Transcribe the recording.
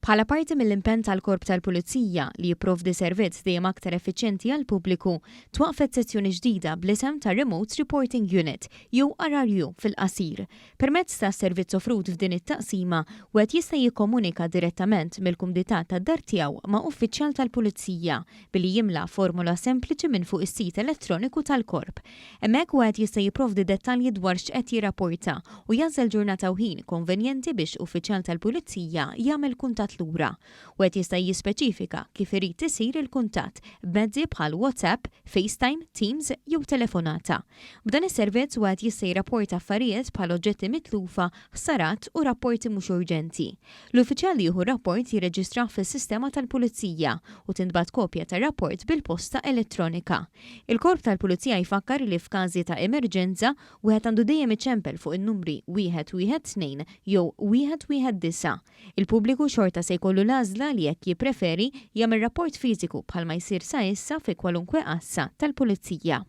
Bħala parti mill-impenn tal-Korp tal-Pulizija li jipprovdi servizz dejjem aktar effiċjenti għall pubbliku, twaqfet sezzjoni ġdida bl-isem ta' Remote Reporting Unit jew RRU fil-qasir. Permezz ta' servizz offrut f'din it-taqsima, wieħed jista' jikkomunika direttament mill-kumdità tad-dar tiegħu ma' uffiċjal tal-Pulizija billi jimla formula sempliċi minn fuq is-sit elettroniku tal-Korp. Hemmhekk wieħed jista' jipprovdi dettalji dwar x'qed jirrapporta u jażel ġurnata u ħin konvenjenti biex uffiċjal tal-Pulizija jagħmel kuntatt lura. Wieħed jista' jispeċifika kif irid isir il-kuntatt b'mezzi bħal WhatsApp, FaceTime, Teams jew telefonata. B'dan is-servizz wieħed jista' jirrapporta affarijiet bħal oġġetti mitlufa, ħsarat u rapporti mhux urġenti. L-uffiċjal li jieħu rapport jirreġistrah fis-sistema tal-Pulizija u tinbagħat kopja tar-rapport bil-posta elettronika. Il-Korp tal-Pulizija jfakkar li f'każi ta' emerġenza wieħed għandu dejjem iċempel fuq in-numri 112 jew 119. Il-pubbliku xorta se jkollu l-għażla li jekk jippreferi jagħmel rapport fiżiku bħalma jsir sa issa fi kwalunkwe qassa tal-Pulizija.